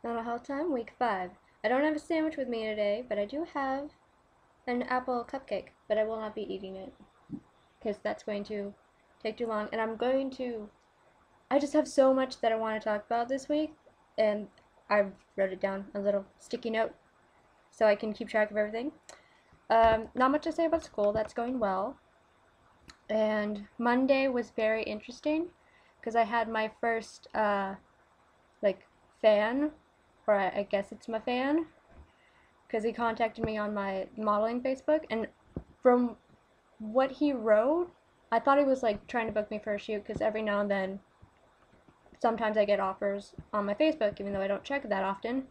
Mental health time, week 5. I don't have a sandwich with me today, but I do have an apple cupcake, but I will not be eating it because that's going to take too long. And I just have so much that I want to talk about this week, and I wrote it down on a little sticky note so I can keep track of everything. Not much to say about school, that's going well. And Monday was very interesting because I had my first, fan, or I guess it's my fan, because he contacted me on my modeling Facebook, and from what he wrote, I thought he was like trying to book me for a shoot, because every now and then, sometimes I get offers on my Facebook, even though I don't check it that often.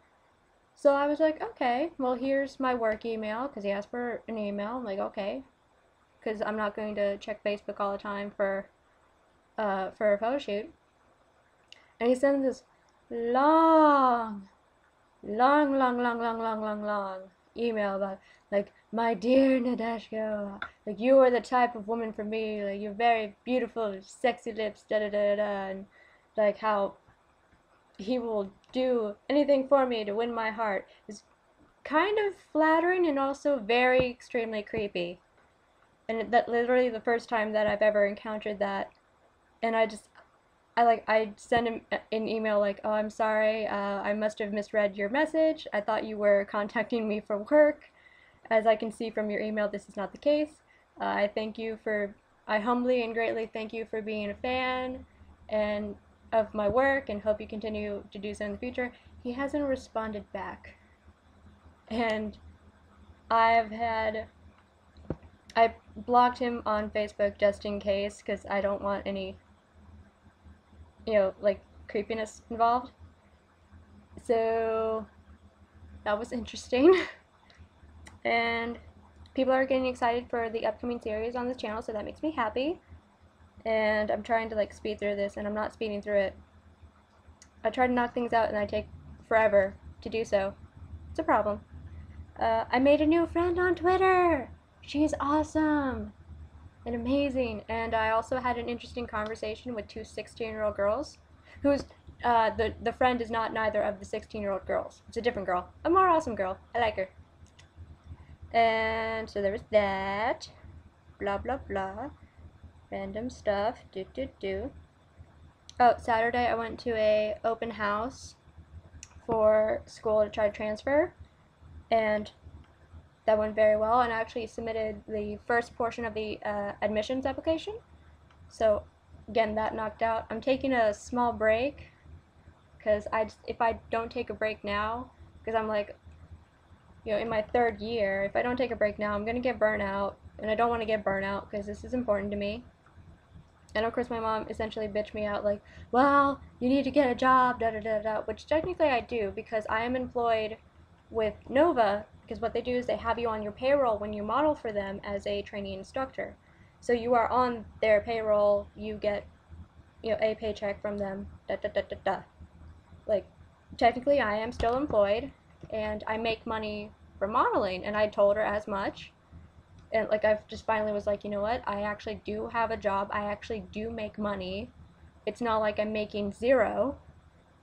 So I was like, okay, well, here's my work email, because he asked for an email. I'm like, okay, because I'm not going to check Facebook all the time for a photo shoot. And he sends this long, long email about, like, my dear Nadeshko, like, you are the type of woman for me, like, you're very beautiful, sexy lips, da da da da, and like how he will do anything for me to win my heart. Is kind of flattering and also very extremely creepy. And that literally the first time that I've ever encountered that. And I sent him an email like, oh, I'm sorry, I must have misread your message. I thought you were contacting me for work. As I can see from your email, this is not the case. I humbly and greatly thank you for being a fan and of my work, and hope you continue to do so in the future. He hasn't responded back. And I blocked him on Facebook just in case, because I don't want any like creepiness involved. So that was interesting. And people are getting excited for the upcoming series on this channel, so that makes me happy. And I'm trying to like speed through this, and I'm not speeding through it. I try to knock things out and I take forever to do so. It's a problem. I made a new friend on Twitter. She's awesome and amazing. And I also had an interesting conversation with two 16-year-old girls, who's the friend is not neither of the 16-year-old girls. It's a different girl, a more awesome girl. I like her. And so there was that. Blah blah blah. Random stuff. Oh, Saturday I went to a open house for school to try to transfer, and that went very well, and I actually submitted the first portion of the admissions application. So again, that knocked out. I'm taking a small break because if I don't take a break now, because I'm like, in my 3rd year, if I don't take a break now, I'm gonna get burnt out, and I don't want to get burnt out because this is important to me. And of course, my mom essentially bitched me out like, well, you need to get a job, da da da da, which technically I do, because I am employed with Nova, because what they do is they have you on your payroll when you model for them as a trainee instructor. So you are on their payroll, you get, a paycheck from them, da da da da da. Like, technically I am still employed, and I make money for modeling, and I told her as much. And like, I've just finally was like, you know what, I actually do have a job, I actually do make money. It's not like I'm making zero.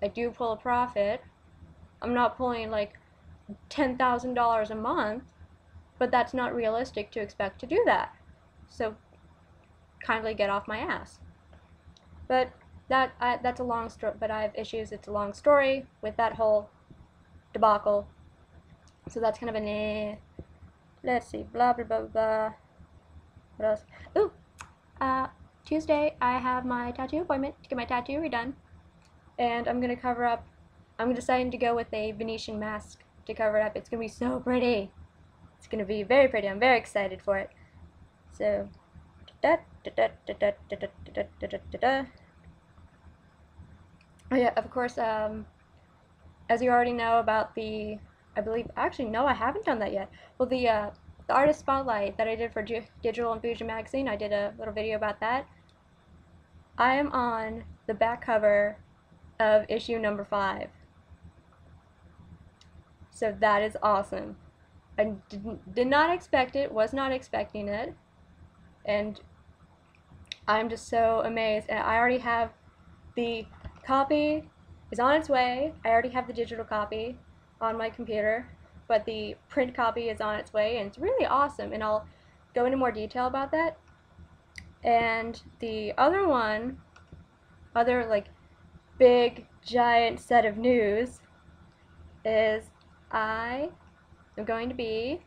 I do pull a profit. I'm not pulling like $10,000 a month, but that's not realistic to expect to do that. So kindly get off my ass. But that's a long story, but I have issues. It's a long story with that whole debacle. So that's kind of an eh. Let's see, blah blah blah blah. What else? Ooh, Tuesday I have my tattoo appointment to get my tattoo redone, and I'm deciding to go with a Venetian mask to cover it up. It's gonna be so pretty. It's gonna be very pretty. I'm very excited for it. So, oh yeah, of course. As you already know about I believe, actually no, I haven't done that yet. Well, the artist spotlight that I did for Digital Infusion magazine, I did a little video about that. I am on the back cover of issue number 5. So that is awesome. I did not expect it, was not expecting it, and I'm just so amazed. And I already have the copy, is on its way. I already have the digital copy on my computer, but the print copy is on its way, and it's really awesome, and I'll go into more detail about that. And the other one, other like big giant set of news is I am going to be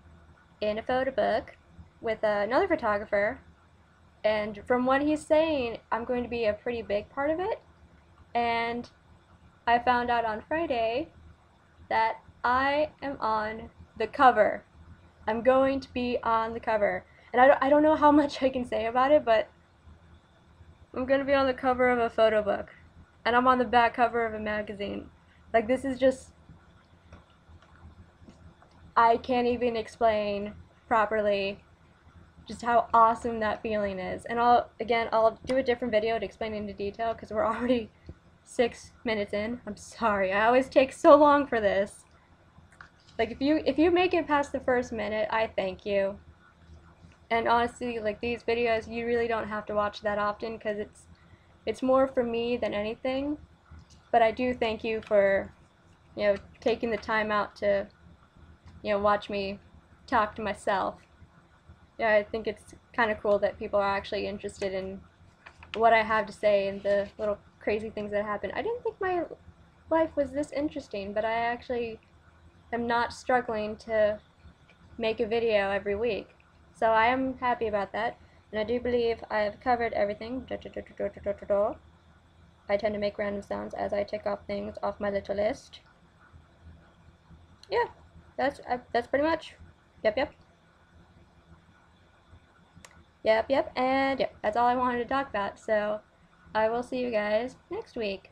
in a photo book with another photographer, and from what he's saying, I'm going to be a pretty big part of it. And I found out on Friday that I am on the cover. I'm going to be on the cover. And I don't know how much I can say about it, but I'm going to be on the cover of a photo book. And I'm on the back cover of a magazine. Like, this is just, I can't even explain properly just how awesome that feeling is. And I'll do a different video to explain into detail because we're already 6 minutes in. I'm sorry, I always take so long for this. Like, if you make it past the first minute, I thank you. And honestly, like, these videos, you really don't have to watch that often because it's more for me than anything. But I do thank you for, taking the time out to, watch me talk to myself. Yeah, I think it's kind of cool that people are actually interested in what I have to say and the little crazy things that happen. I didn't think my life was this interesting, but I actually am not struggling to make a video every week. So I am happy about that, and I do believe I have covered everything. I tend to make random sounds as I tick off things off my little list. Yeah, that's pretty much. Yep. And yep, that's all I wanted to talk about. So I will see you guys next week.